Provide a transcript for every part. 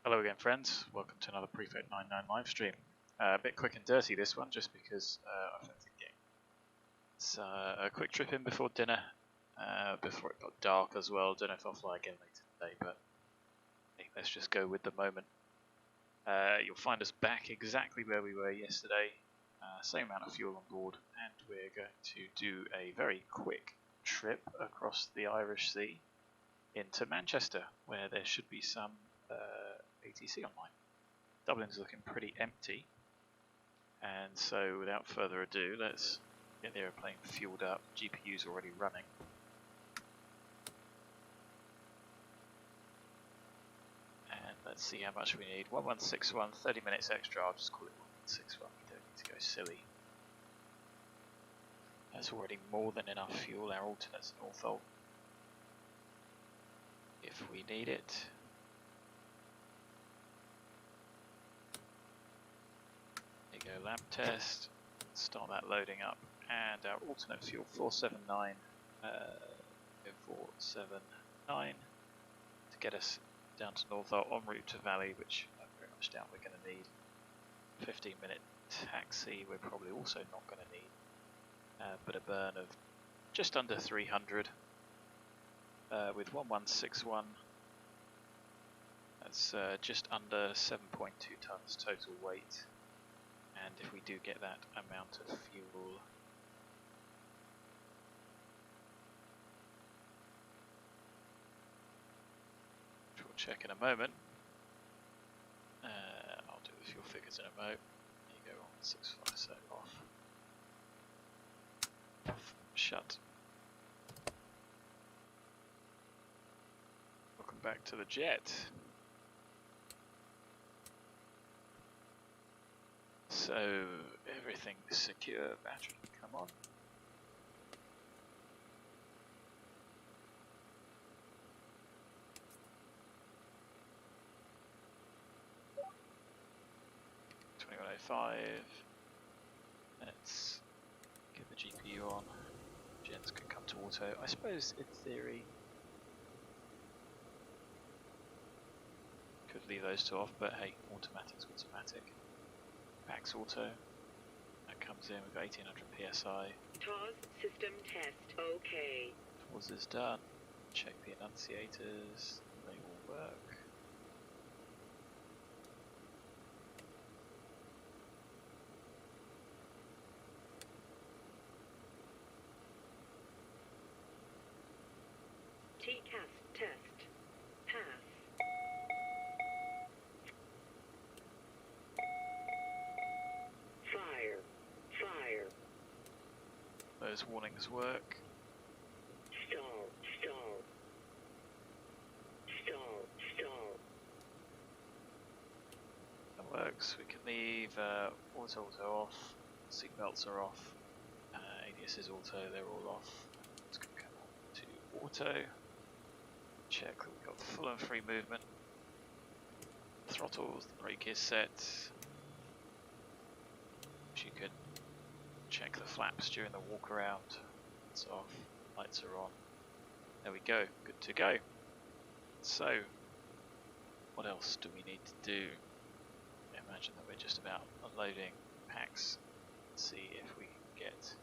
Hello again, friends. Welcome to another Prefect 99 live stream. A bit quick and dirty this one, just because I don't think it's a quick trip in before dinner, before it got dark as well. Don't know if I'll fly again later today, but hey, let's just go with the moment. You'll find us back exactly where we were yesterday, same amount of fuel on board, and we're going to do a very quick trip across the Irish Sea into Manchester, where there should be some ATC online. Dublin's looking pretty empty, and so without further ado, let's get the aeroplane fueled up. GPU's already running. And let's see how much we need. 1161, 30 minutes extra. I'll just call it 1161. We don't need to go silly. That's already more than enough fuel. Our alternate's an Ortho if we need it. There you go, lab test. Start that loading up, and our alternate fuel 479, 479 to get us down to Northo en route to Valley, which I very much doubt we're going to need. 15-minute taxi we're probably also not going to need, but a burn of just under 300 with 1161. That's just under 7.2 tons total weight. And if we do get that amount of fuel, which we'll check in a moment, I'll do the fuel figures in a moment. There you go, 165, so off, shut. Welcome back to the jet. So everything's secure, battery come on. $21.05. Let's get the GPU on. Gens can come to auto. I suppose in theory could leave those two off, but hey, automatic's automatic. Max auto, that comes in, we've got 1800 psi. TOS system test, okay. TOS is done. Check the annunciators, they all work. TCAS test, pass. Fire. Those warnings work. Stall. That works. We can leave auto off, seatbelts are off, ADS is auto, they're all off. Let's go come on to auto. Check that we've got full and free movement. Throttles, the brake is set. You can check the flaps during the walk around. It's off, lights are on. There we go, good to go. So, what else do we need to do? Imagine that we're just about unloading packs. Let's see if we can get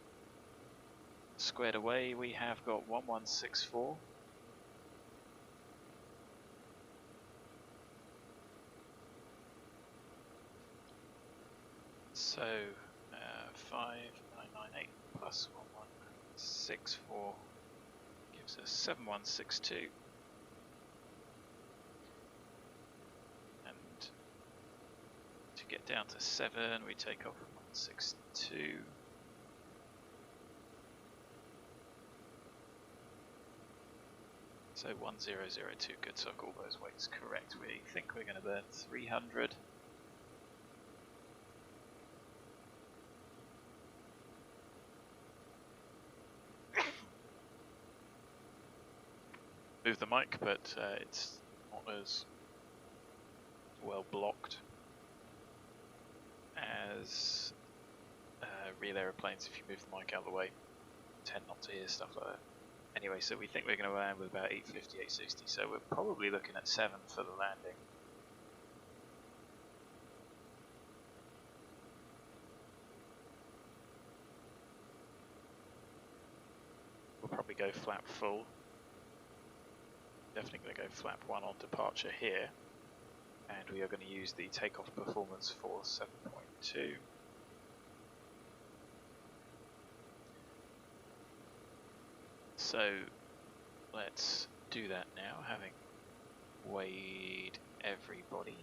squared away. We have got 1164. So 5998 plus 1164 gives us 7162, and to get down to 7 we take off 162. So 1002, good, so I've got all those weights correct. We think we're going to burn 300. Move the mic, but it's not as well blocked as real aeroplanes. If you move the mic out of the way, tend not to hear stuff like that. Anyway, so we think we're going to land with about 850, 860, so we're probably looking at 7 for the landing. go flap full. Definitely going to go flap 1 on departure here. And we are going to use the takeoff performance for 7.2. So let's do that now, having weighed everybody.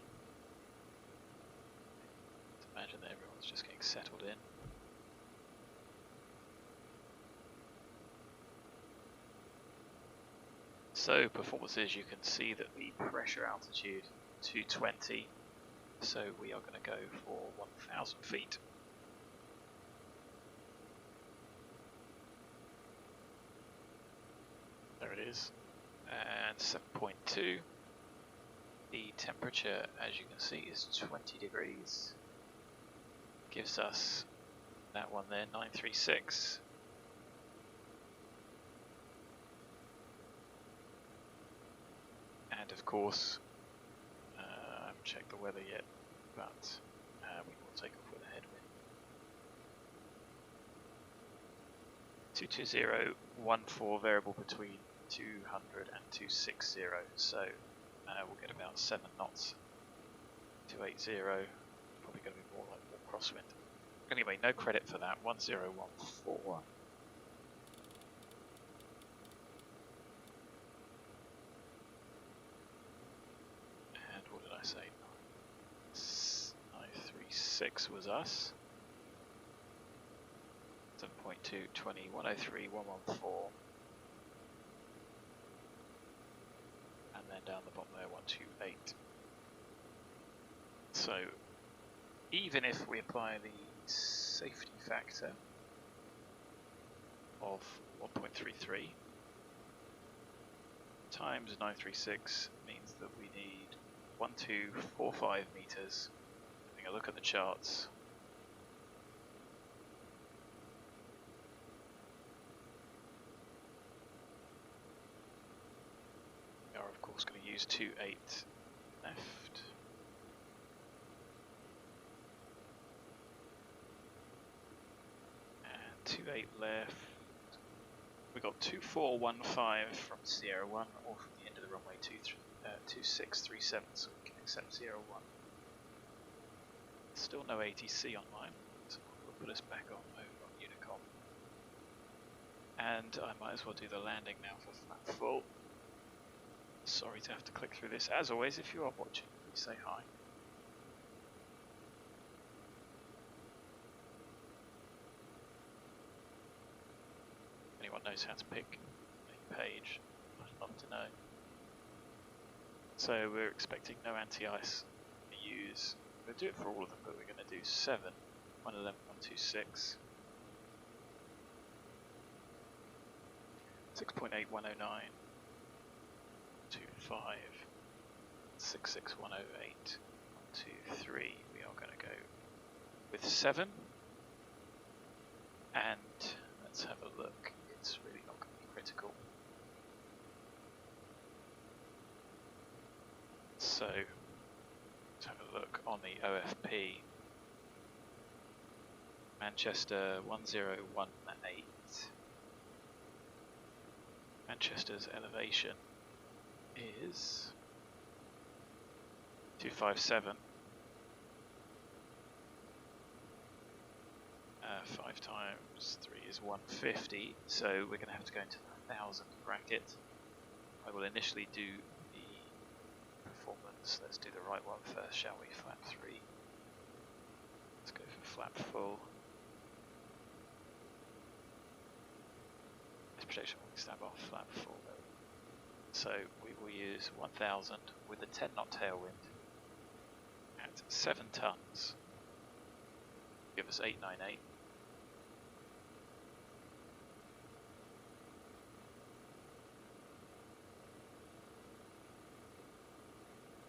Imagine that everyone's just getting settled in. So performances, you can see that the pressure altitude 220, so we are going to go for 1,000 feet. There it is, and 7.2. The temperature, as you can see, is 20 degrees. Gives us that one there, 936. And of course, I haven't checked the weather yet, but we will take off with a headwind. 22014 variable between 200 and 260, so we'll get about 7 knots. 280, probably going to be more like more crosswind. Anyway, no credit for that. 1014. And what did I say? 936 was us. 7.2, 20, 103, 114. And then down the bottom there, 128. So, even if we apply the safety factor of 1.33 times 936 means that we need 1245 meters. Having a look at the charts. We are of course going to use 28 left. And 28 left. We got 2415 from Sierra 1 or from the end of the runway 2637, so we can accept Sierra 1. Still no ATC online, so we'll put us back on over on Unicom. And I might as well do the landing now for flat full. Sorry to have to click through this. As always, if you are watching, please say hi. Anyone knows how to pick a page, I'd love to know. So we're expecting no anti-ice to use. We'll do it for all of them, but we're going to do 7, 111, 126, 6.8, 109, 25, 66, 108, 123. We are going to go with 7, and let's have a look. It's really not going to be critical. So let's have a look on the OFP. Manchester 1018. Manchester's elevation is 257. 5 times 3 is 150, so we're going to have to go into the 1000 bracket. I will initially do the performance. Let's do the right one first, shall we? Flap 3. Let's go for flap full. This projection will stab off flap full. So we will use 1000 with a 10 knot tailwind at 7 tons. Give us 898.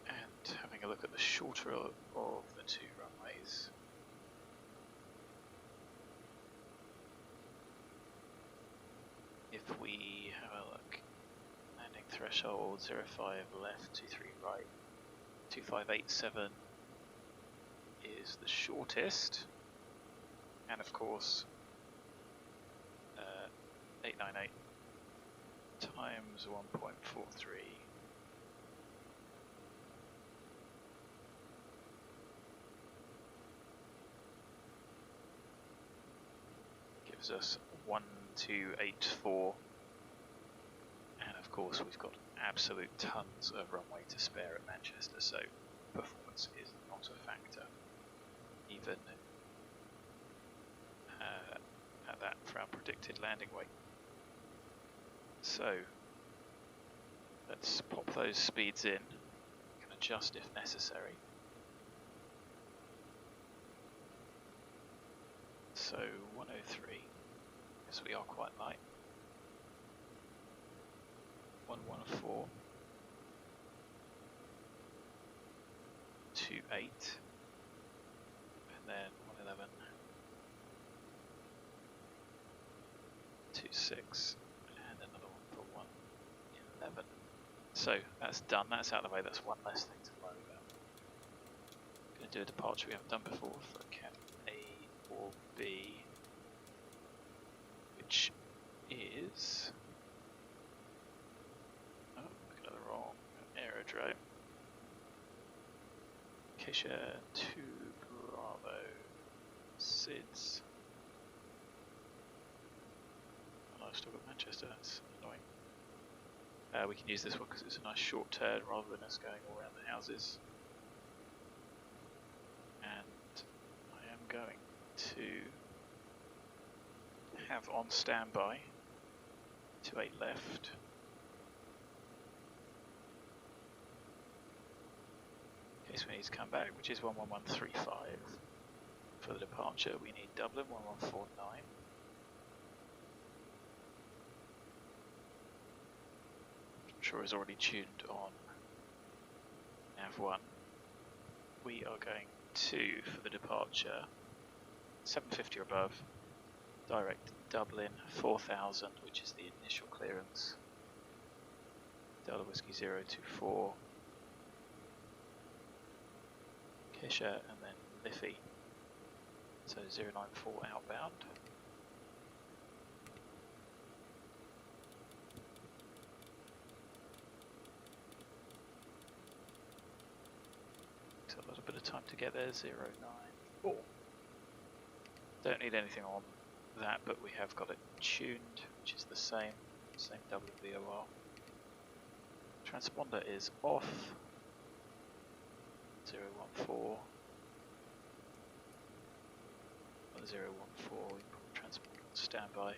And having a look at the shorter of the 2 runways. If we have a look, landing threshold 05 left, 23 right, 2587 is the shortest, and of course 898 times 1.43 gives us 1284, and of course we've got absolute tons of runway to spare at Manchester, so performance is not a factor even at that for our predicted landing weight. So let's pop those speeds in, can adjust if necessary. So 103, because we are quite light. 114, 28, and then 111, 26, and another one for 111. So that's done, that's out of the way, that's one less thing to worry about. Going to do a departure we haven't done before for cap A or B, which is, oh, looking at the wrong aerodrome. Keisha 2 Bravo SIDS. Oh, I've still got Manchester, that's annoying. We can use this one because it's a nice short turn rather than us going all around the houses. And I am going to have on standby 28 left. In case we need to come back, which is 11135. For the departure we need Dublin 1149. I'm sure is already tuned on nav1. We are going to, for the departure, 750 or above, direct Dublin 4000, which is the initial clearance. Delta Whiskey 024, Keisha, and then LIFFY. So 094 outbound. So a little bit of time to get there, 094. Don't need anything on that, but we have got it tuned, which is the same WVOR. Transponder is off, 014, 014, we put transponder on standby.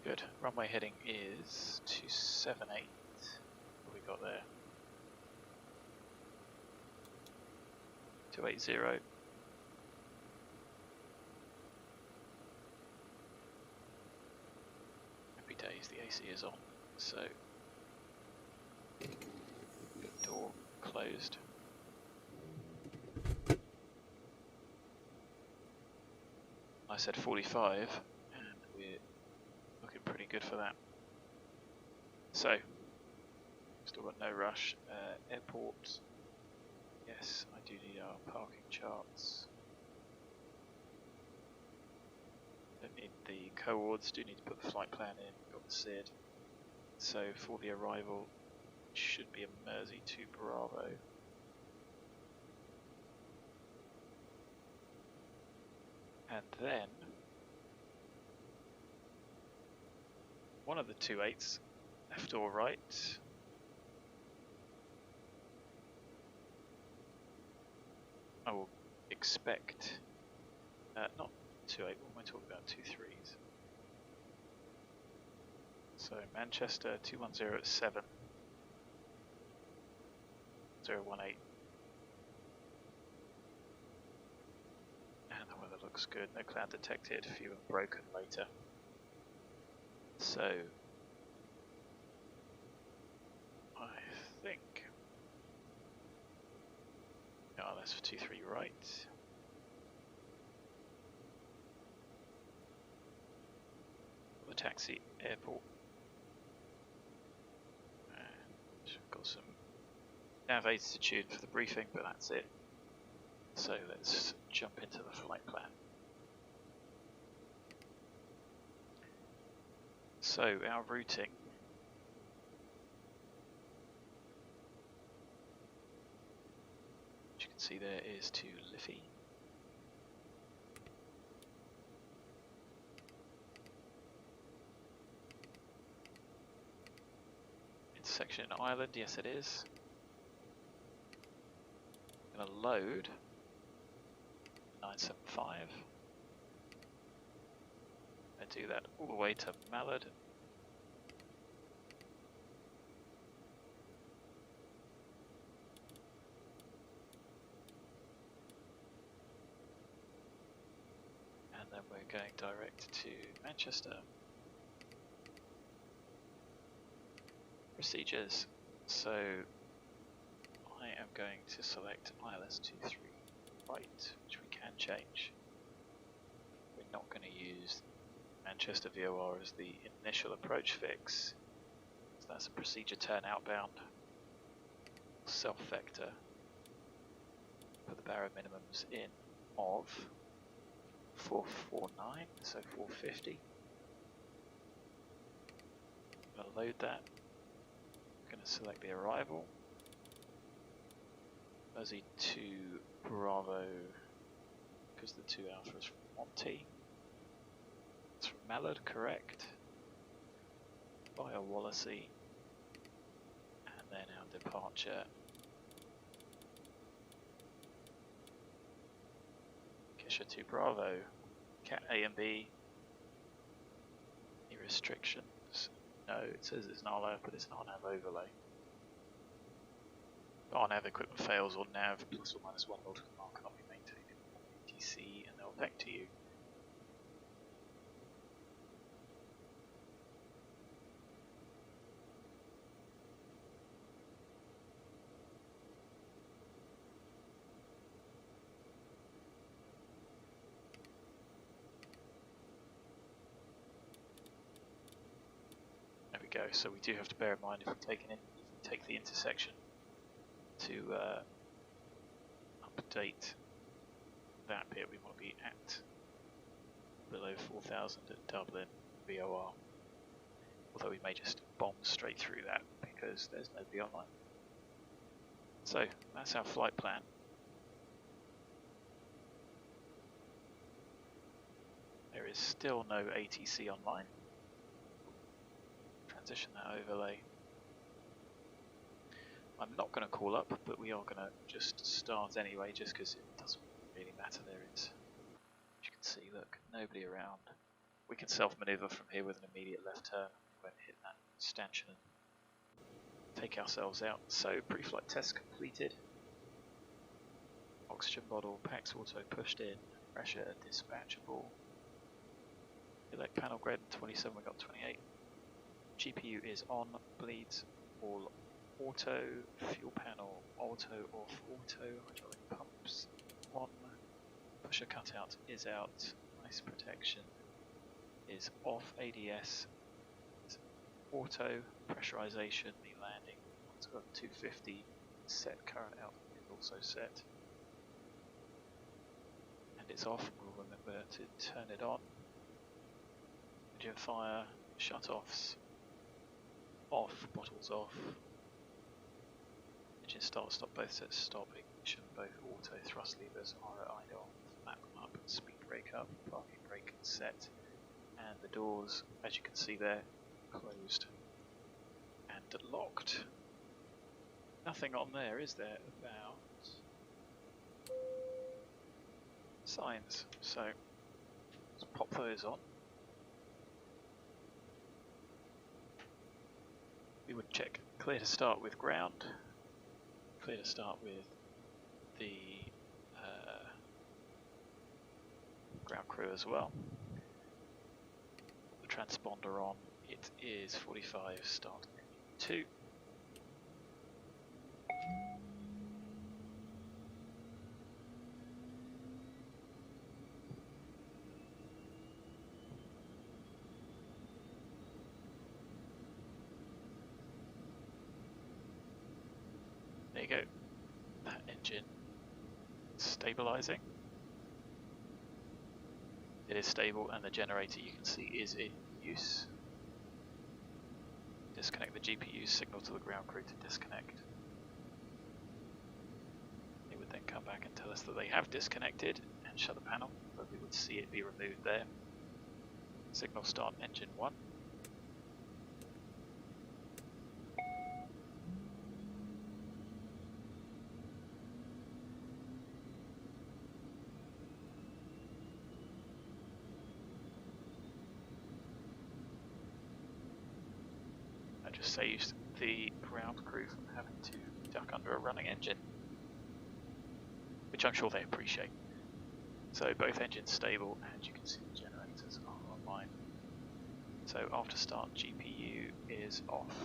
Good, runway heading is 278, what have we got there? 280. Happy days, the AC is on, so door closed. I said 45, and we're looking pretty good for that. So, still got no rush. Airport. Yes, I do need our parking charts. Don't need the coords, do need to put the flight plan in, got the SID. So for the arrival, it should be a Mersey to Bravo. And then, one of the 28s, left or right. I will expect, not 28, what am I talking about, 23s. So Manchester 210 at 7, 018. And the weather looks good, no cloud detected, few and broken later. So, I think, that's for 23 right. The taxi airport. And got some nav attitude for the briefing, but that's it. So let's jump into the flight plan. So our routing. As you can see there is to LIFFY. Intersection in Ireland, yes it is. Going to load 975. And do that all the way to MALUD. And then we're going direct to Manchester. Procedures. So I am going to select ILS23 right, which we can change. We're not going to use Manchester VOR as the initial approach fix. So that's a procedure turn outbound. Self vector. Put the barrow minimums in of 449, so 450. I'm going to load that. I'm going to select the arrival. Fuzzy 2 Bravo, because the 2 Alpha is from Monty. It's from MALUD, correct. Via Wallasey. And then our departure. Kesha 2 Bravo. Cat A and B. Any restrictions? No, it says it's not allowed, but it's not nav overlay. RNAV equipment fails or nav plus or minus 1 nautical mile cannot be maintained in ATC and they'll vector you. There we go, so we do have to bear in mind if we take the intersection to update that bit, we want to be at below 4,000 at Dublin VOR, although we may just bomb straight through that because there's nobody online. So that's our flight plan. There is still no ATC online. Transition that overlay. I'm not going to call up, but we are going to just start anyway, just because it doesn't really matter. There is, as you can see, look, nobody around. We can self-maneuver from here with an immediate left turn. We won't hit that stanchion and take ourselves out. So pre-flight test completed. Oxygen bottle, PAX auto pushed in, pressure dispatchable. Elect panel grade 27, we got 28. GPU is on, bleeds all auto, fuel panel auto off auto, hydraulic pumps on, pusher cutout is out, ice protection is off, ADS is auto, pressurization, the landing, it's got 250 set, current out is also set, and it's off, we'll remember to turn it on, engine fire, shut offs, off, bottles off, engine start, stop, both sets stop, ignition, both auto, thrust levers are idle, map up, speed brake up, parking brake set, and the doors, as you can see there, closed and locked. Nothing on there, is there, about signs, so let's pop those on. We would check clear to start with ground, clear to start with the ground crew as well. The transponder on, it is 45 start 2. There you go, engine stabilizing. It is stable, and the generator you can see is in use. Disconnect the GPU, signal to the ground crew to disconnect. It would then come back and tell us that they have disconnected and shut the panel, but we would see it be removed there. Signal start engine 1. That just saves the ground crew from having to duck under a running engine, which I'm sure they appreciate. So both engines stable, and you can see the generators are online. So after start, GPU is off.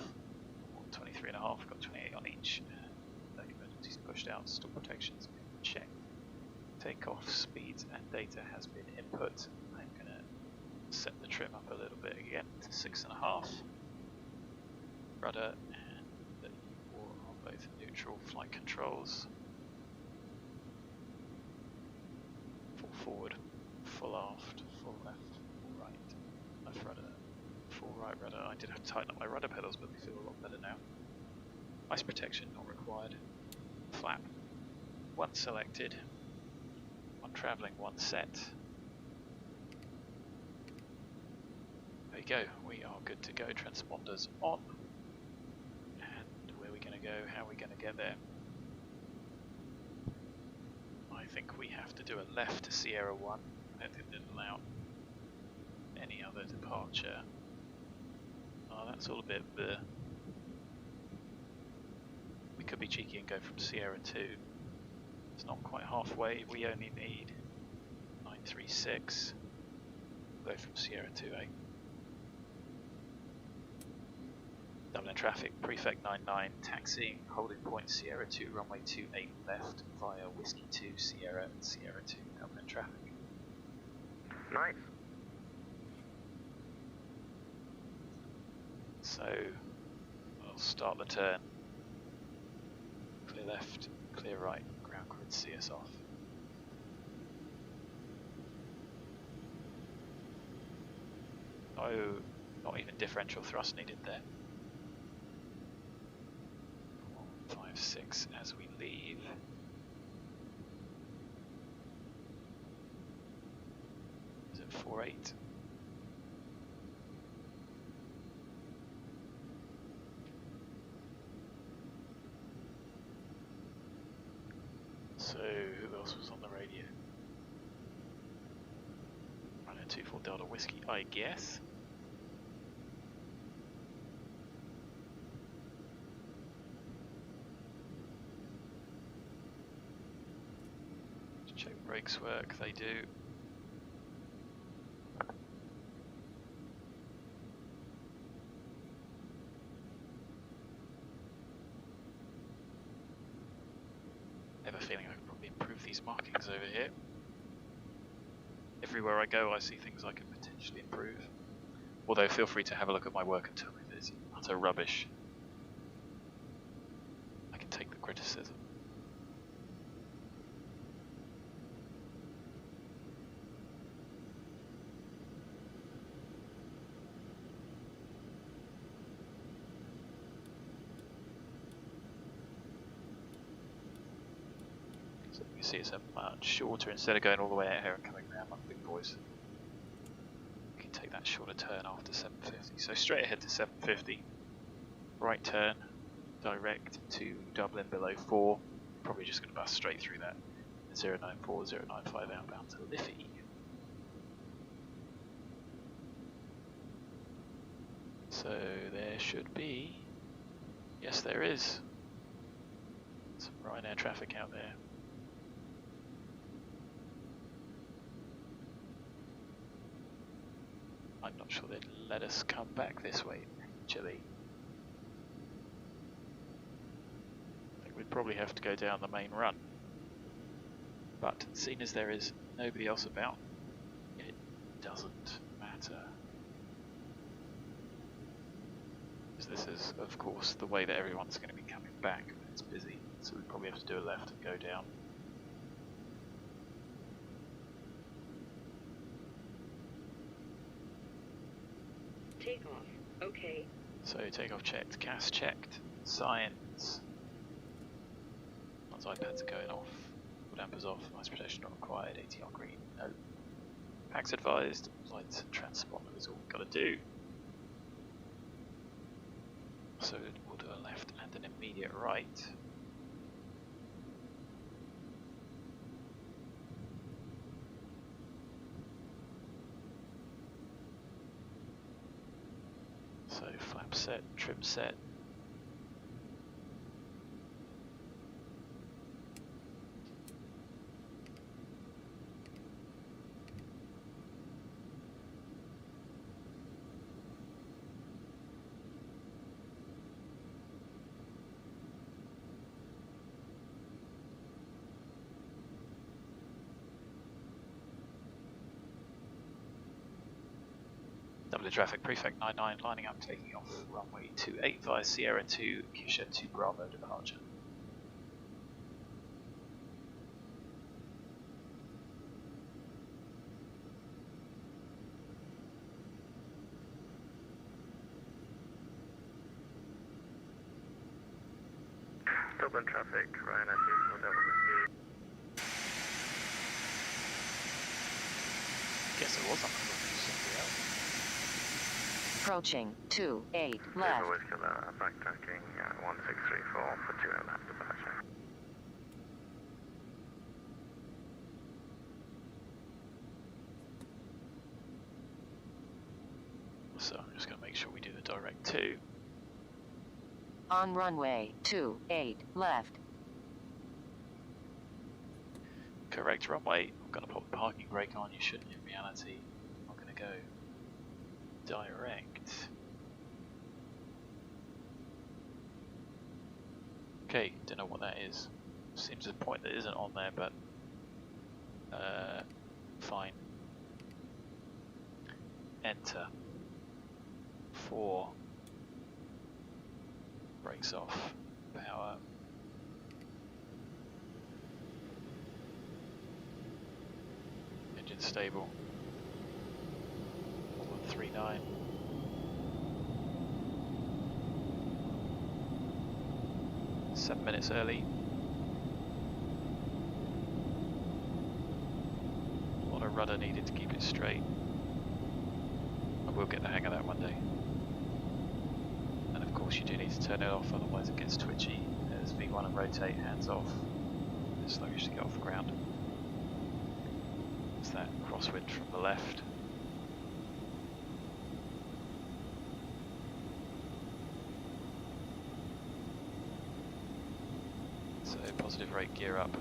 23.5, got 28 on each. Emergencies pushed out, stall protections checked. Takeoff speeds and data has been input. I'm going to set the trim up a little bit again to 6.5. Rudder and the E4 are both neutral. Flight controls. Full forward, full aft, full left, full right, left rudder, full right rudder. I did have to tighten up my rudder pedals, but they feel a lot better now. Ice protection not required. Flap, 1 selected, 1 travelling, 1 set. There you go, we are good to go. Transponders on. And where are we going to go? How are we going to get there? I think we have to do a left to Sierra 1. I don't think they'd allow any other departure. Oh, that's all a bit bleh. We could be cheeky and go from Sierra 2. It's not quite halfway. We only need 936. We'll go from Sierra 2A. Dublin traffic, Prefect 99, taxiing, holding point Sierra 2, runway 28 left via Whiskey 2, Sierra and Sierra 2, Dublin traffic. Nice. So, we'll start the turn. Clear left, clear right, ground crew see us off. No, not even differential thrust needed there. 156 as we leave. Is it 48? So who else was on the radio? Running 24 Delta Whiskey, I guess. Check brakes work, they do. I have a feeling I could probably improve these markings over here. Everywhere I go I see things I could potentially improve. Although feel free to have a look at my work and tell me if it's utter rubbish. I can take the criticism. So you see it's a much shorter, instead of going all the way out here and coming around like big boys. You can take that shorter turn after 750. So straight ahead to 750. Right turn, direct to Dublin below 4. Probably just going to bust straight through that. 094, 095 outbound to LIFFY. So there should be, yes there is, some Ryanair traffic out there. I'm not sure they'd let us come back this way, actually. I think we'd probably have to go down the main run. But seeing as there is nobody else about, it doesn't matter. Because this is, of course, the way that everyone's going to be coming back when it's busy. so we probably have to do a left and go down. Takeoff. Okay. So takeoff checked, CAS checked, science. Once iPads are going off, dampers off, noise protection not required, ATR green, no. Packs advised, lights and transponder is all we've got to do. So we'll do a left and an immediate right. So flap set, trim set. Double traffic, Prefect 99 lining up, taking off runway 28 via Sierra 2, Kisha 2 Bravo departure. Dublin traffic, Ryan, I think we'll double the speed. Guess it was on the somebody else. Approaching 28 Evo left. Whiskey, backtracking 1634 for 2 left departure. So I'm just going to make sure we do the direct 2. On runway 28 left. Correct runway. I'm going to put the parking brake on. You shouldn't in reality. I'm going to go direct. Okay, don't know what that is. Seems a point that isn't on there, but fine. Enter. 4. Brakes off. Power. Engine stable. 139. Seven minutes early. A lot of rudder needed to keep it straight. I will get the hang of that one day. And of course you do need to turn it off, otherwise it gets twitchy. There's V1 and rotate, hands off. It's sluggish to get off the ground. It's that crosswind from the left. So positive rate, gear up.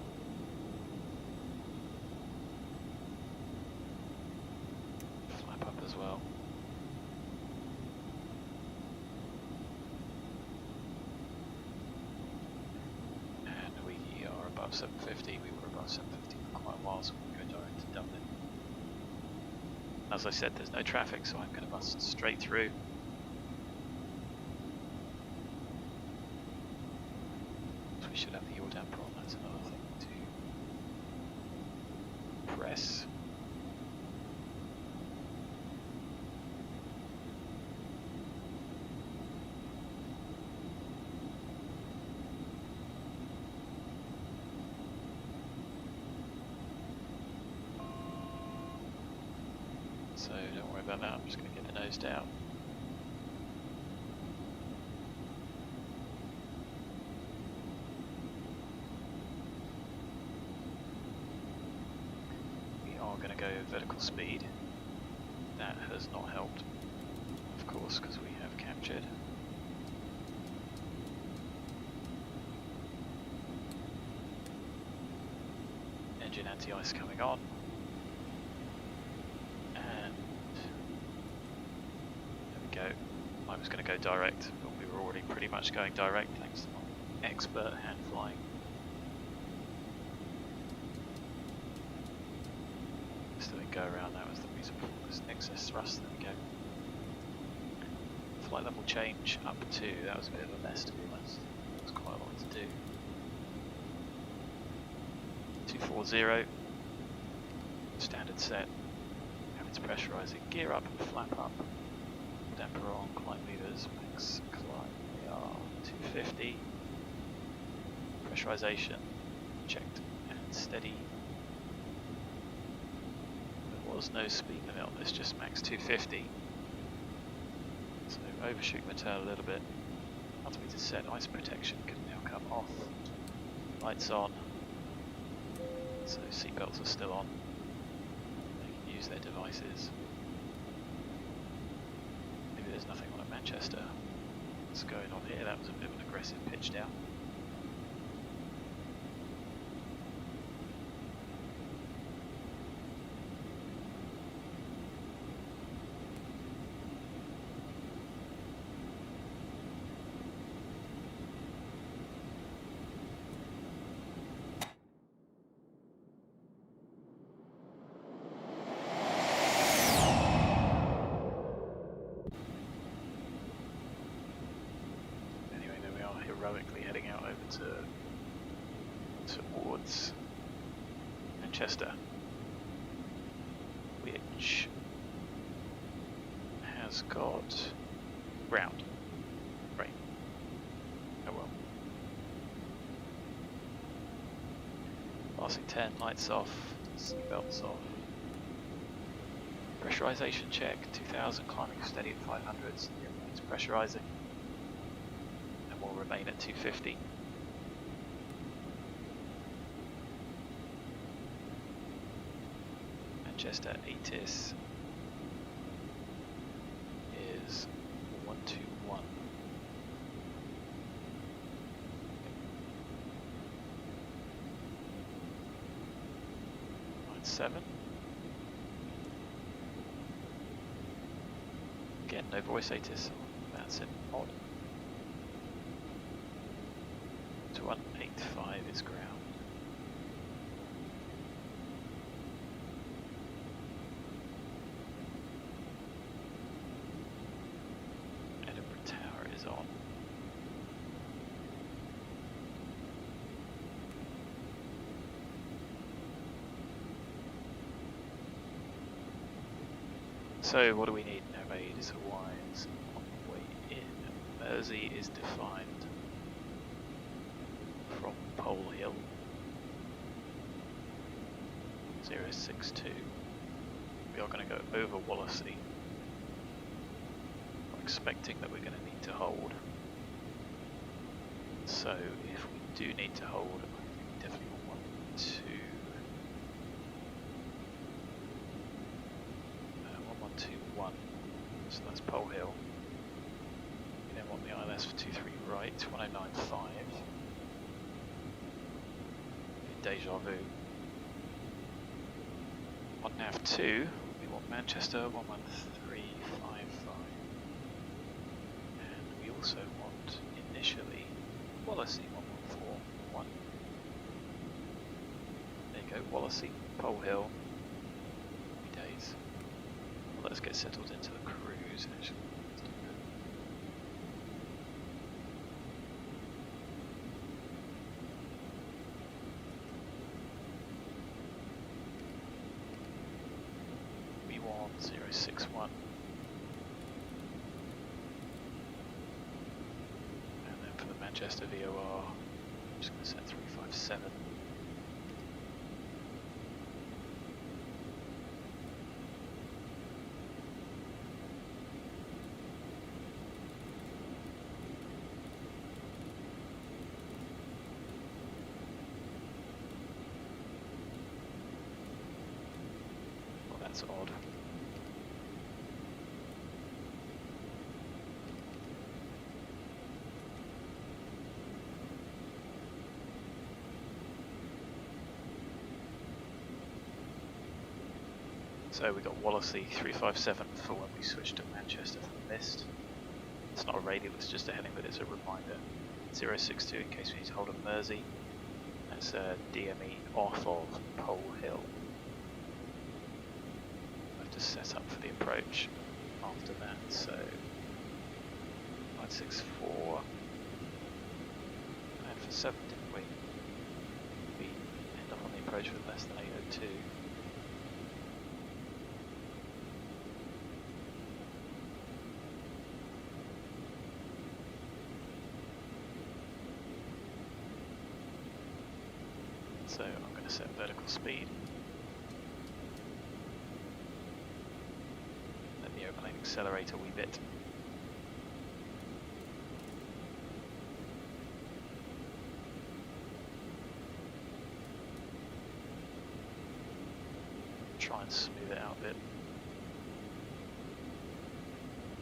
Flap up as well. And we are above 750. We were above 750 for quite a while, so we'll go direct to Dublin. As I said, there's no traffic, so I'm going to bust straight through. So we should have the yaw damper on. That's another thing to press. So don't worry about that, I'm just going to get the nose down. We are going to go vertical speed. That has not helped, of course, because we have captured. Engine anti-ice coming on. Go. I was going to go direct, but we were already pretty much going direct thanks to my expert hand flying. Just didn't go around, that was the reason for this excess thrust. There we go. Flight level change up to, that was a bit of a mess to be honest. There was quite a lot to do. 240. Standard set. Having to pressurise it. Gear up and flap up. Damper on. Climb levers. Max climb. We are 250. Pressurization checked and steady. There was no speed limit on this, just max 250. So overshooting the tail a little bit. Altimeter set, ice protection can now come off. Lights on. So seatbelts are still on. They can use their devices. Maybe there's nothing on at Manchester. What's going on here? That was a bit of an aggressive pitch down. Heroically heading out over towards Manchester, which has got ground. Right. Oh well. Passing 10, lights off, seatbelts off. Pressurization check, 2000, climbing steady at 500s. It's pressurizing. Will remain at 250. Manchester ATIS is 121. Line 7. Again, no voice ATIS. That's it. Odd. 185 is ground. Edinburgh Tower is on. So what do we need? Navigate wise on the way in. Mersey is defined from Pole Hill 062. We are going to go over Wallasey. I'm expecting that we're going to need to hold. So if we do need to hold, I think we definitely want 1121. So that's Pole Hill. We then want the ILS for 23 right, 1095. Deja vu. 1nav2, we want Manchester 11355. And we also want initially Wallasey 1141. There you go, Wallasey, Pole Hill. Happy days. Well, let's get settled into the cruise actually. We want 061. And then for the Manchester VOR, I'm just going to set 357. That's odd. So we got Wallasey 357 for when we switched to Manchester for mist. It's not a radial, it's just a heading, but it's a reminder. 062 in case we need to hold a Mersey. That's a DME off of Pole Hill. To set up for the approach after that, so 964 and for 7 didn't we end up on the approach with less than 802. So I'm going to set vertical speed. Let the airplane accelerate a wee bit. Try and smooth it out a bit.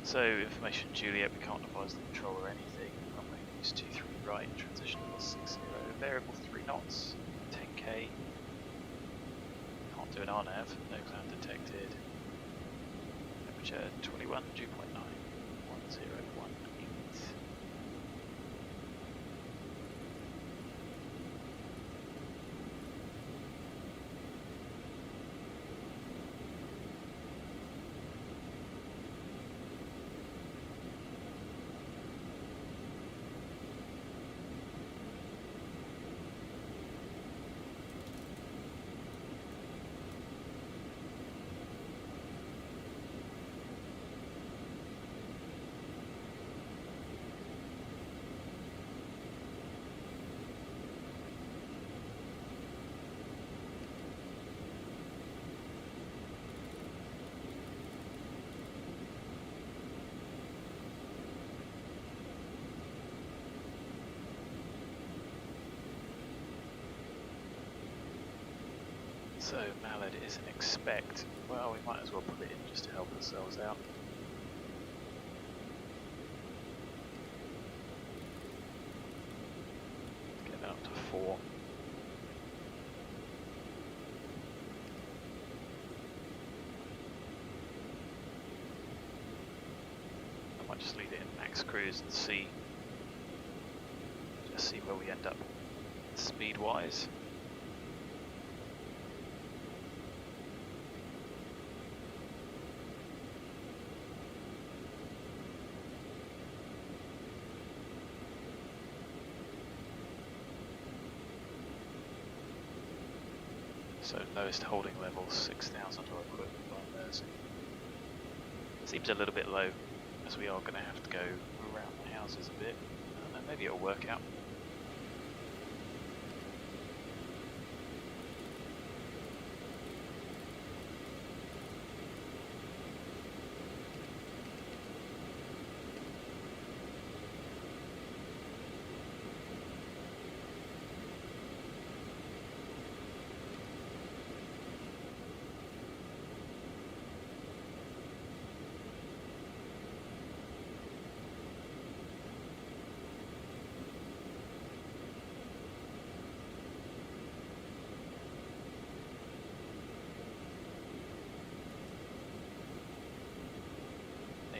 So, information Juliet, we can't devise the control or anything. Runway use 23 right, transition plus 60, variable 3 knots, 10k. Can't do an RNAV, no cloud detected. Temperature 21, dew point 9, 1018. So MALUD is an expect. Well, we might as well put it in just to help ourselves out. Get that up to 4. I might just leave it in max cruise and see where we end up speed wise. So lowest holding level 6,000 or equivalent by Mersey. Seems a little bit low, as we are going to have to go around the houses a bit. I don't know, maybe it'll work out.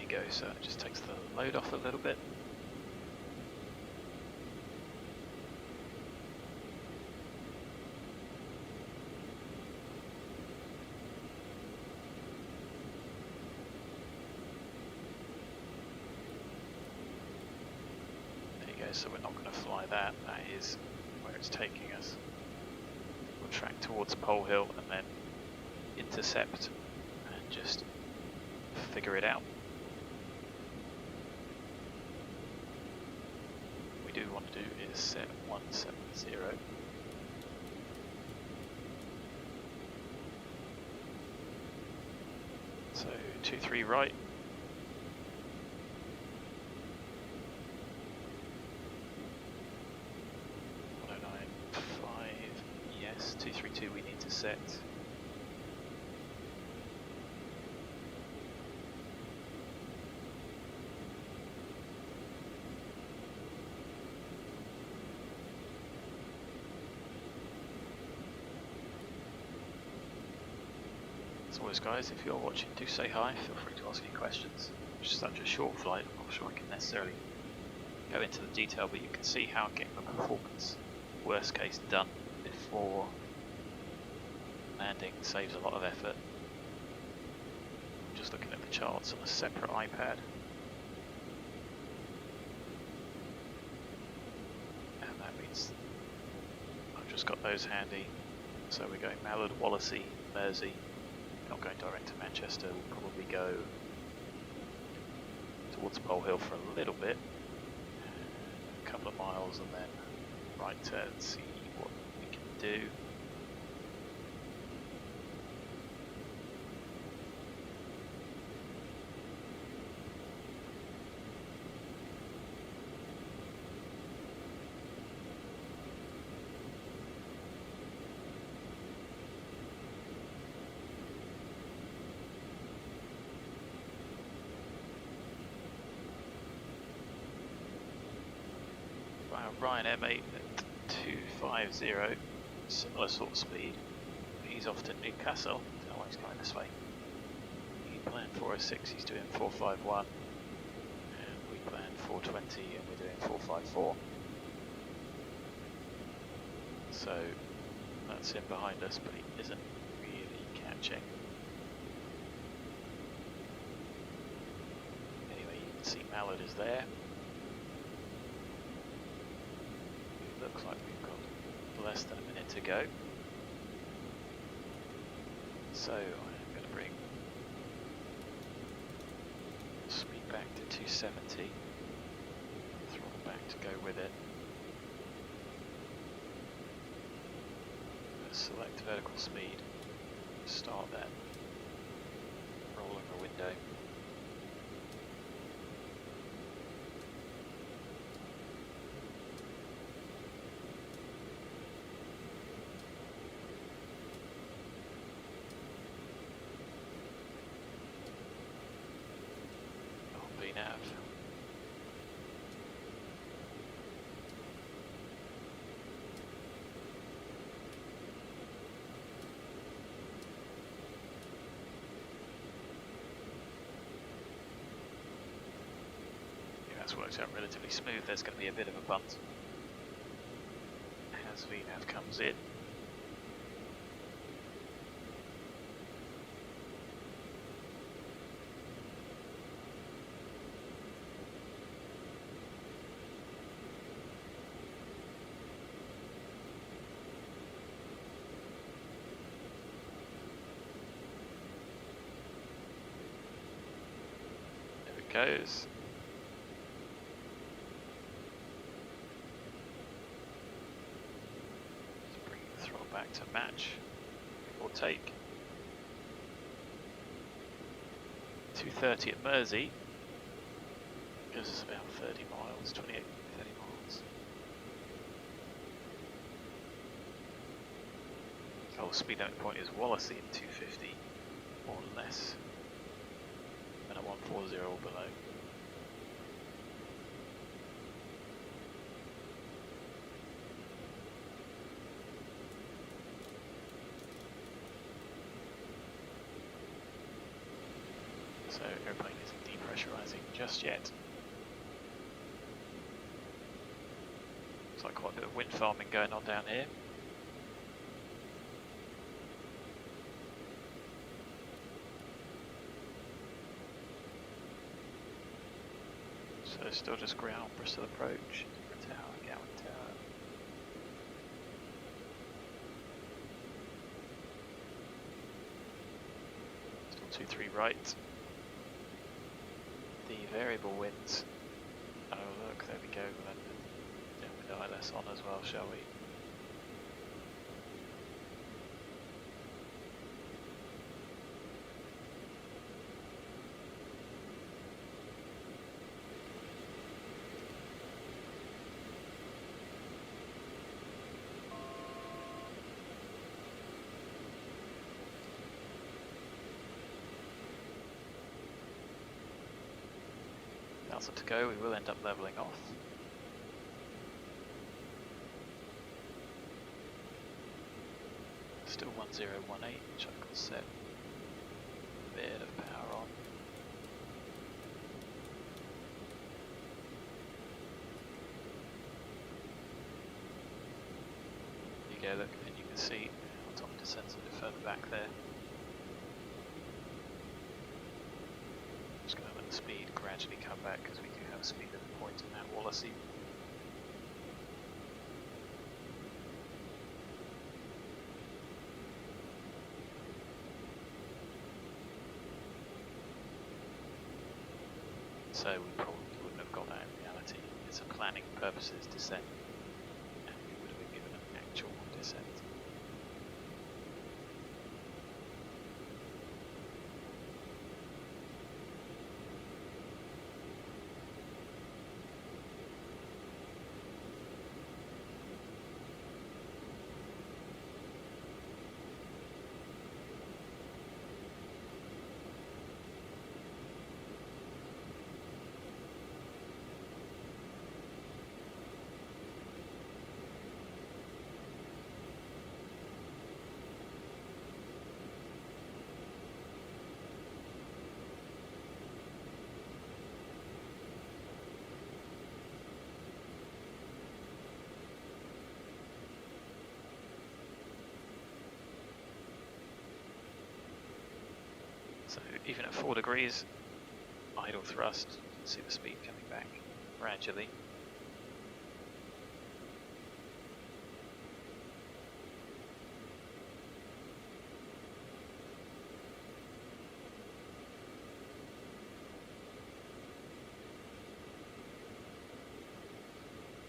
Go, so it just takes the load off a little bit. There you go, so we're not going to fly that, that is where it's taking us. We'll track towards Pole Hill and then intercept and just figure it out. Do want to do is set 170. So 23 right. 109.5, yes, 232 we need to set. As always guys, if you're watching, do say hi, feel free to ask any questions. It's such a short flight, I'm not sure I can necessarily go into the detail, but you can see how getting the performance worst case done before landing saves a lot of effort. I'm just looking at the charts on a separate iPad. And that means I've just got those handy. So we're going MALUD, Wallasey, Mersey. Not going direct to Manchester. We'll probably go towards Pole Hill for a little bit, a couple of miles, and then right turn, see what we can do. Ryan M8 at 250, similar sort of speed. He's off to Newcastle. Don't know why he's going this way. He planned 406, he's doing 451. And we planned 420 and we're doing 454. So that's him behind us, but he isn't really catching. Anyway, you can see MALUD is there. Looks like we've got less than a minute to go. So I'm going to bring speed back to 270, throttle back to go with it. Select vertical speed, start that, rolling the window. Nav. Yeah, that's worked out relatively smooth. There's going to be a bit of a bunt as VNav comes in. Goes. Just bring the throttle back to match or take. 230 at Mersey gives us about 30 miles, 28, 30 miles. Oh, speed limit point is Wallasey at 250 or less. And at 140 or below. So airplane isn't depressurizing just yet. Looks like quite a bit of wind farming going on down here. So still just ground, Bristol approach, Tower, Gowan Tower. Still 2-3 right. The variable winds. Oh look, there we go. Then with ILS on as well, shall we? To go, we will end up levelling off. Still 1018, which I've got set a bit of power on. There you go, look, and you can see autonomous descents a bit further back there. Just going to let the speed gradually come back because we do have a speed limit point in that Wallasey. So we probably wouldn't have got that in reality. It's a planning purposes descent, and we would have been given an actual descent. So even at 4 degrees, idle thrust, you can see the speed coming back gradually.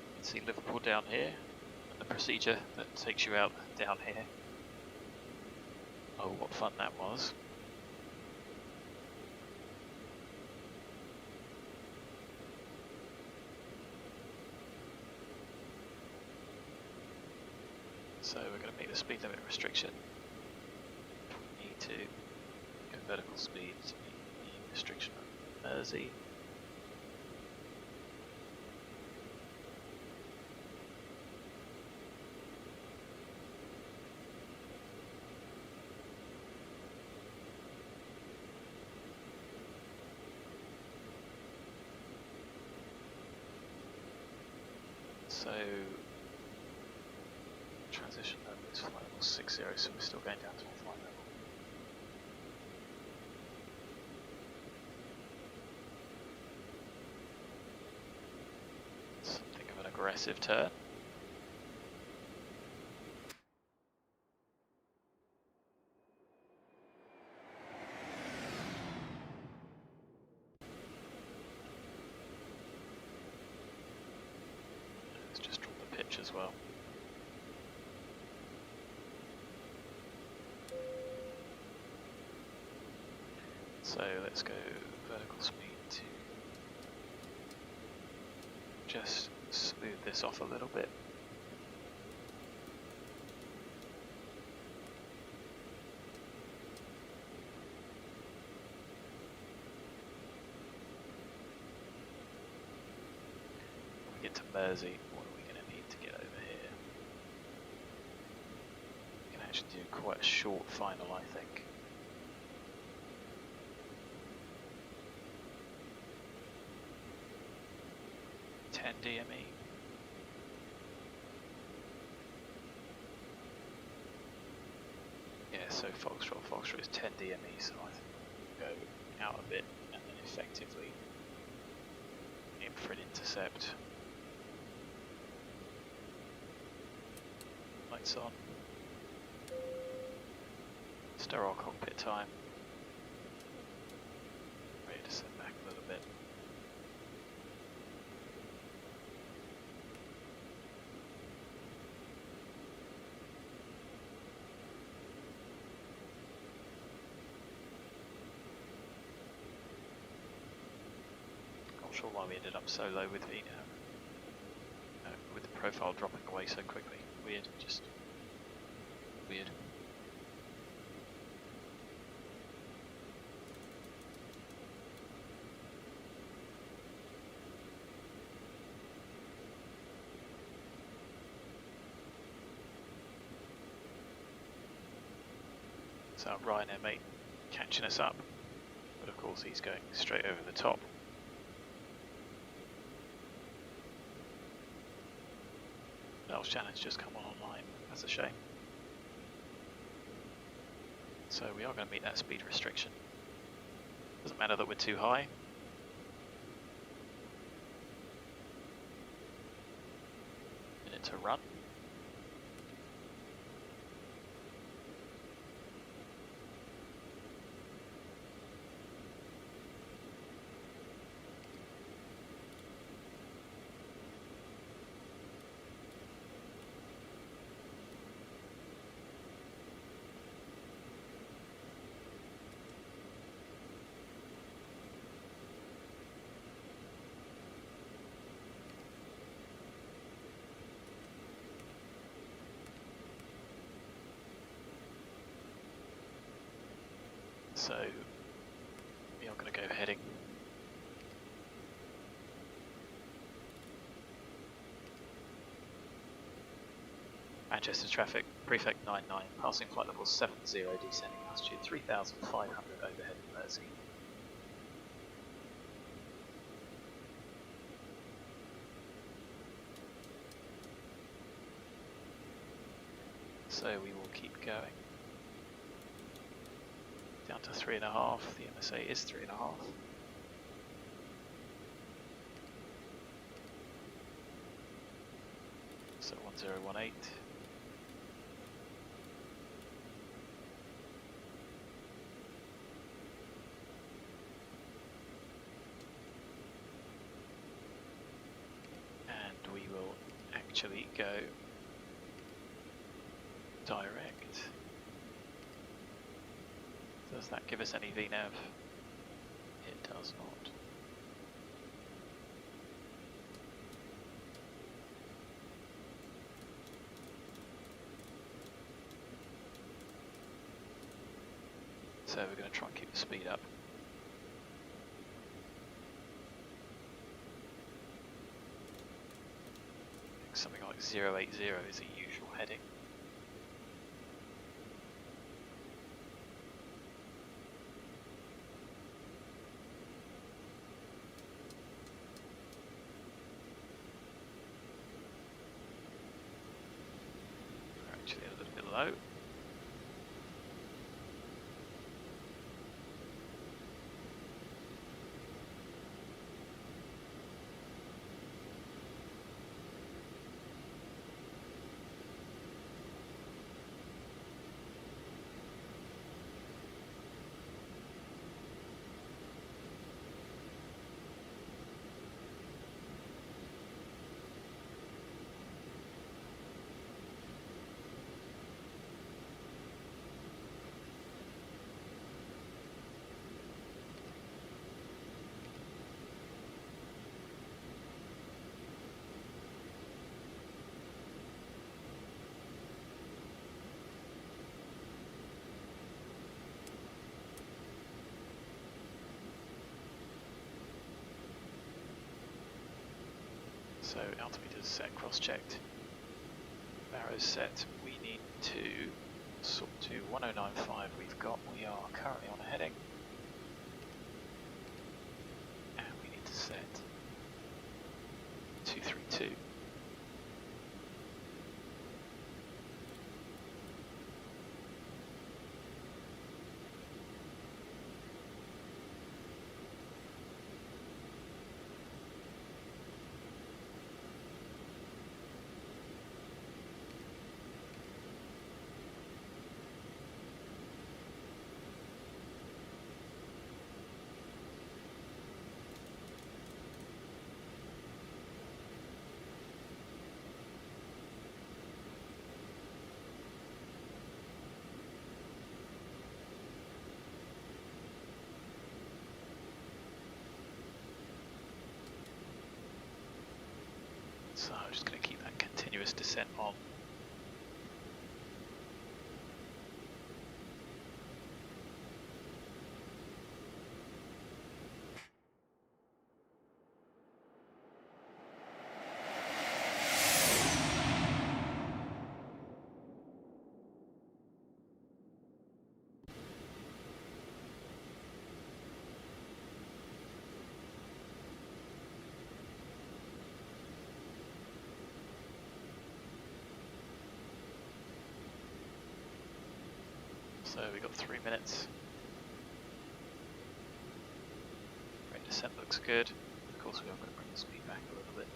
You can see Liverpool down here, and the procedure that takes you out down here. Oh, what fun that was. So we're going to meet the speed limit restriction. Need to go vertical speed to meet the restriction on Mersey. So transition level is flight level 60, so we're still going down to a flight level. Something of an aggressive turn. Let's just drop the pitch as well. So let's go vertical speed to just smooth this off a little bit. When we get to Mersey, what are we going to need to get over here? We can actually do quite a short final, I think. 10 DME. Yeah, so Foxtrot is 10 DME, so I think we'll go out a bit and then effectively aim for an intercept. Lights on. Sterile cockpit time. Ready to set back a little bit. Not sure why we ended up so low with with the profile dropping away so quickly. Weird, just weird. So our Ryanair mate catching us up, but of course he's going straight over the top. Bells Shannon's just come online, that's a shame. So we are going to meet that speed restriction. Doesn't matter that we're too high. Minute to run. So we are going to go heading. Manchester traffic, prefect 99, passing flight level 70, descending altitude 3,500 overhead Mersey. So we will keep going. Down to 3.5, the MSA is 3.5. So 1018. And we will actually go direct. Does that give us any VNAV? It does not. So we're going to try and keep the speed up. Something like 080 is a usual heading. We're actually a little bit low. So altimeter is set, cross-checked. Barrow's set. We need to sort to 1095 we've got. We are currently on a heading. And we need to set 232. So I'm just going to keep that continuous descent on. So we've got 3 minutes. Rate of descent looks good. Of course we are going to bring the speed back a little bit.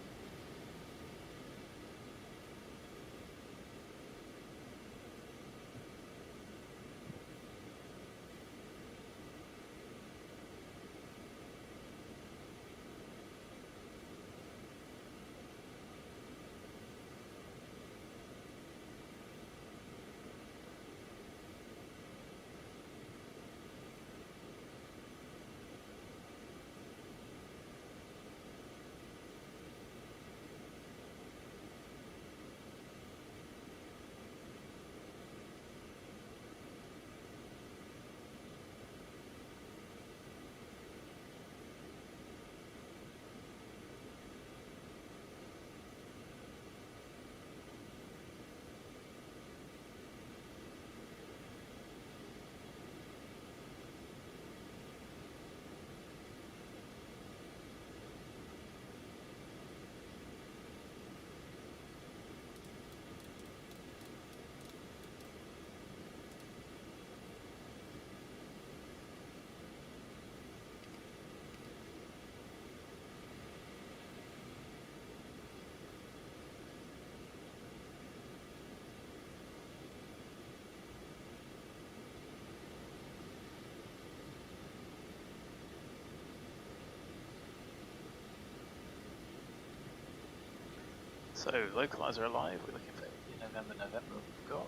So, localizer alive, we're looking for November, we've got.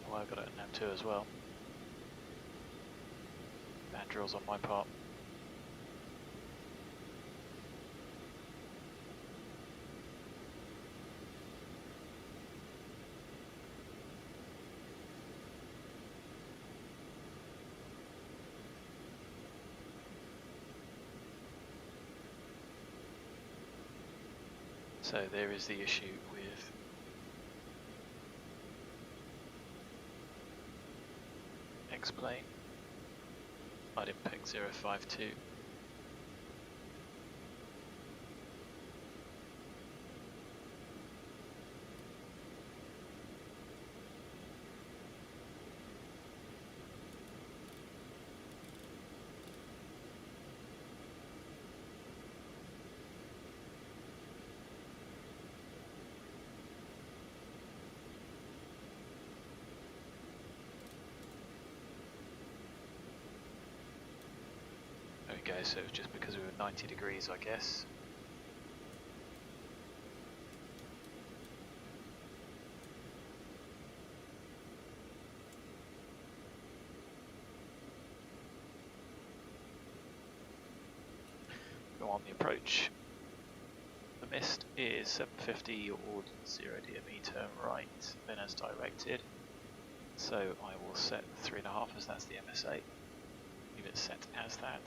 Oh, I've got it now too as well. Bad drills on my part. So there is the issue with X-plane. I'd impact 052. There we go, so it was just because we were 90 degrees, I guess. Go on the approach. The mist is 750 or 0 DME turn right, then as directed. So I will set 3.5 as that's the MSA. Leave it set as that.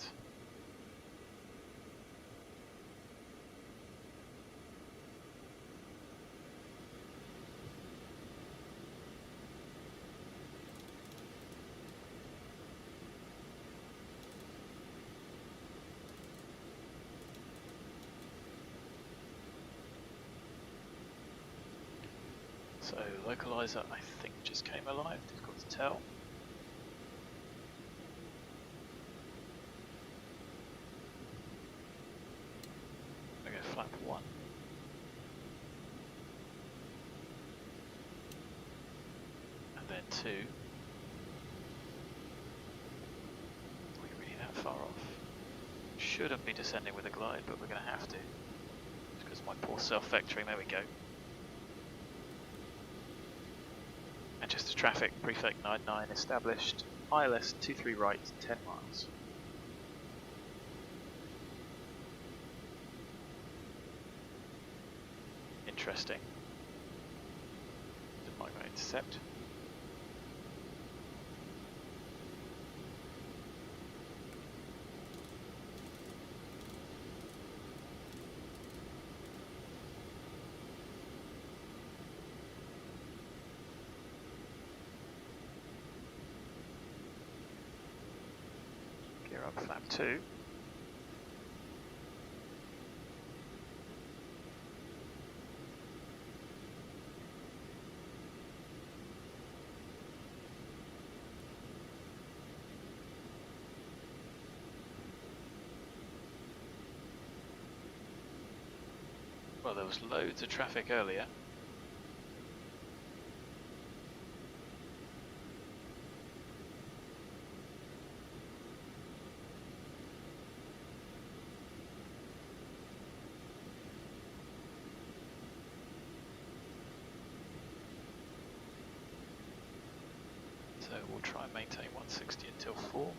So localizer I think just came alive, difficult to tell. Okay, flap 1. And then 2. Are we really that far off? Shouldn't be descending with a glide, but we're going to have to. Just because of my poor self-vectoring, there we go. Manchester traffic, prefect 99 established, ILS 23 right, 10 miles. Interesting. Didn't like my intercept. Gear up flap 2. Well, there was loads of traffic earlier. So we'll try and maintain 160 until 4.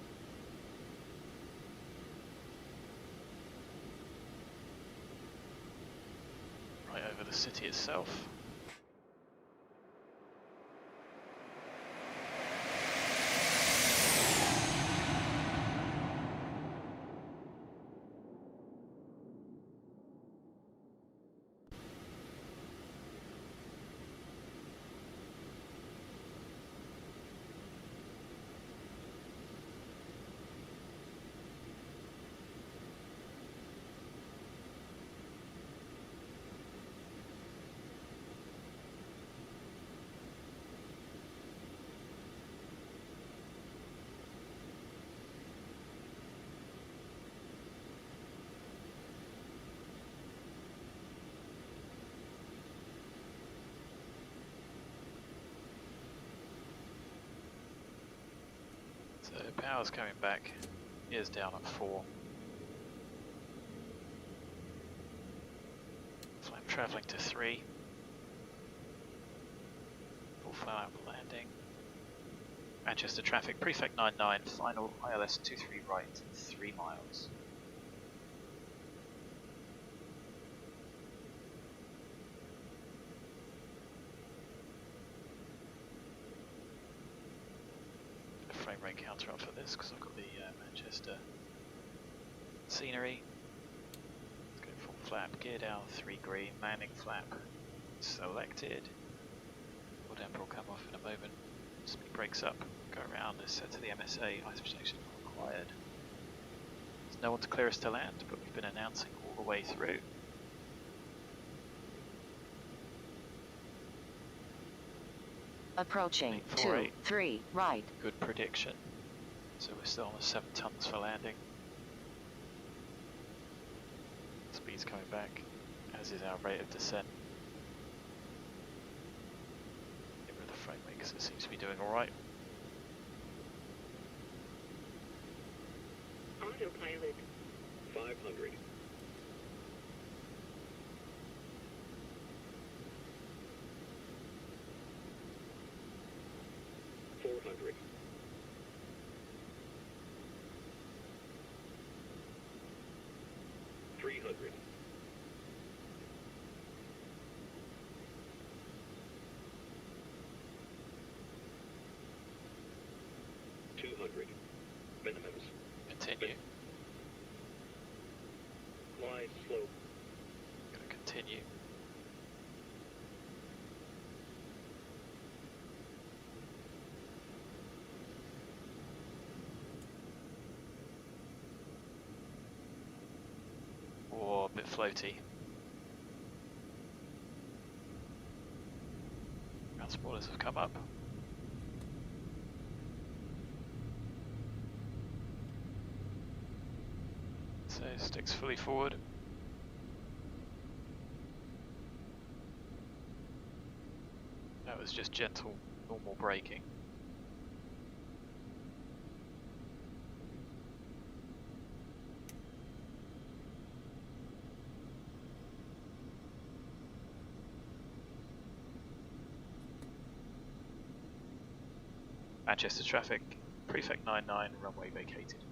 Right over the city itself. So power's coming back, ears down at 4. Flap travelling to 3. Full flow out for landing. Manchester traffic, prefect 99, final ILS 23 right, 3 miles. Frame rate counter up for this because I've got the Manchester scenery. Let's go full flap, gear down, 3 green, landing flap selected. Full damper will come off in a moment. Speed brakes up, go around, is set to the MSA, ice protection required. There's no one to clear us to land, but we've been announcing all the way through. Approaching 848. 2, 3, right. Good prediction. So we're still on the 7 tons for landing. Speed's coming back, as is our rate of descent. Get rid of the frame rate because it seems to be doing alright. Autopilot. 500. 400. 300. 200. Minimums. Continue. Glide slope. Gonna continue. Or a bit floaty. Ground spoilers have come up. So sticks fully forward. That was just gentle, normal braking. Manchester traffic, prefect 99, runway vacated.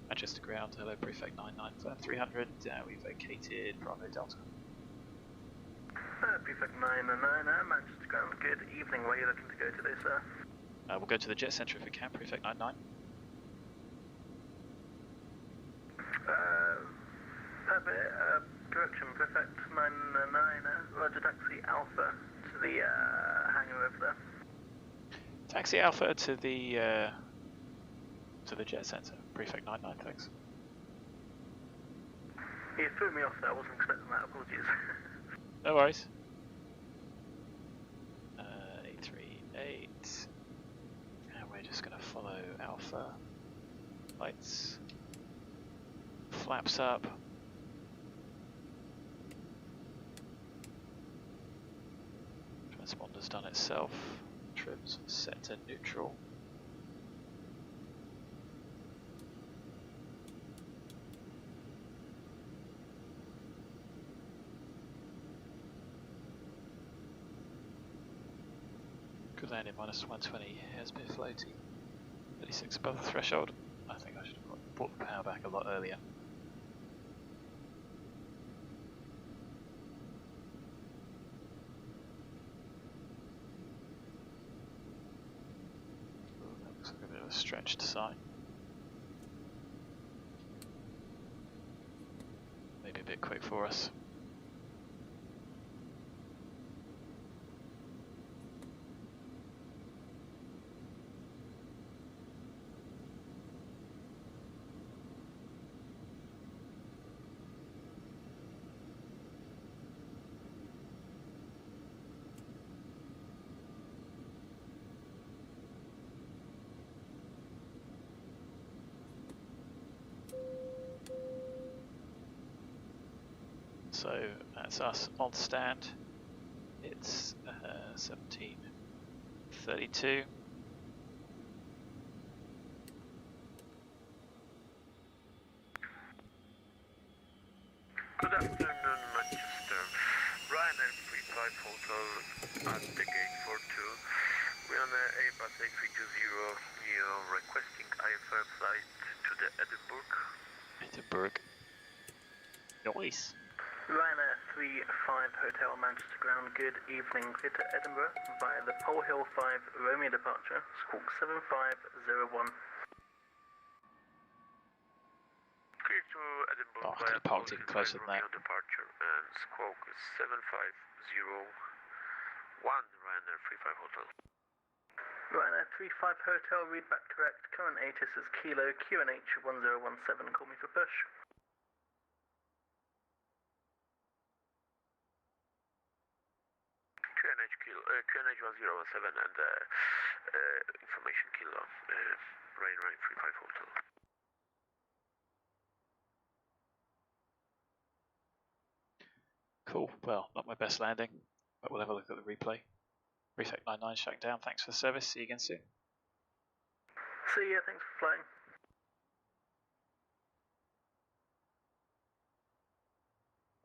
Manchester ground, hello prefect 99, firm 300, we vacated Bravo Delta. Prefect 999, Manchester ground, good evening, where are you looking to go today, sir? We'll go to the jet centre if we can, prefect 99. Correction, prefect 999, roger, taxi Alpha to the hangar over there. Taxi Alpha to the jet centre, prefect 99, thanks. You threw me off there, I wasn't expecting that, apologies. No worries. 838, and we're just going to follow Alpha. Lights, flaps up. Transponder's done itself. Trims set to neutral. Good landing, -120, has been floaty. 36 above the threshold. I think I should have brought the power back a lot earlier. Ooh, that looks like a bit of a stretched sign. Maybe a bit quick for us. So that's us on stand. It's 17 32. Good afternoon, Manchester. Ryanair 35 Hotel at the gate 42. We're on the Airbus A320 Neo requesting IFR flight to the Edinburgh. Edinburgh. Nice. Ryanair 35 Hotel Manchester Ground, good evening. Clear to Edinburgh via the Pole Hill 5 Romeo departure, squawk 7501. Clear to Edinburgh Oh, I could via have parked Pole even Hill closer 5 than that. Romeo departure and squawk 7501 Ryanair 35 Hotel. Ryanair 35 Hotel, read back correct. Current ATIS is Kilo QNH 1017. Call me for push. QNH 1017 and information Kilo. Ryanair 35 Hotel. Cool. Well, not my best landing, but we'll have a look at the replay. Prefect 99 shutting down. Thanks for the service. See you again soon. See ya, thanks for flying.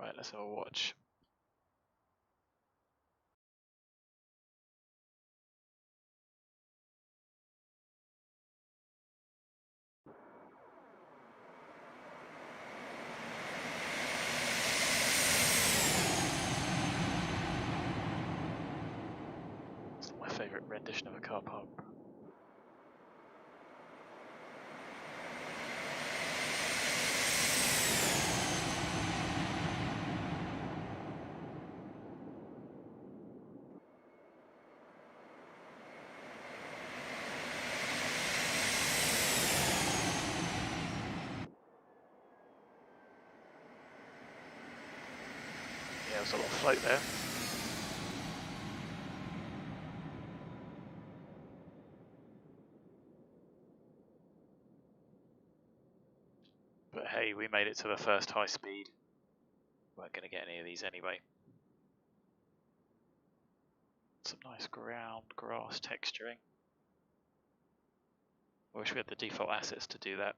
Right, let's have a watch. It's not my favourite rendition of a car park. Yeah, there's a lot of float there. But hey, we made it to the first high speed. Weren't going to get any of these anyway. Some nice ground grass texturing. I wish we had the default assets to do that.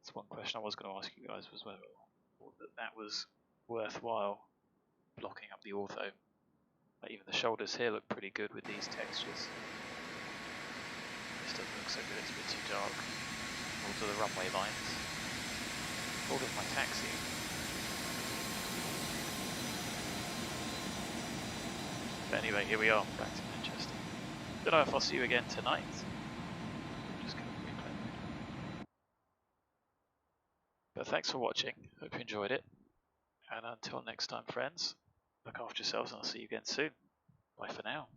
That's one question I was going to ask you guys, was whether that was worthwhile blocking up the ortho. Like even the shoulders here look pretty good with these textures. This doesn't look so good, it's a bit too dark. Also the runway lines. All of my taxi. But anyway, here we are, back to Manchester. Don't know if I'll see you again tonight. Just going to replay mode. But thanks for watching, hope you enjoyed it. And until next time friends, look after yourselves and I'll see you again soon. Bye for now.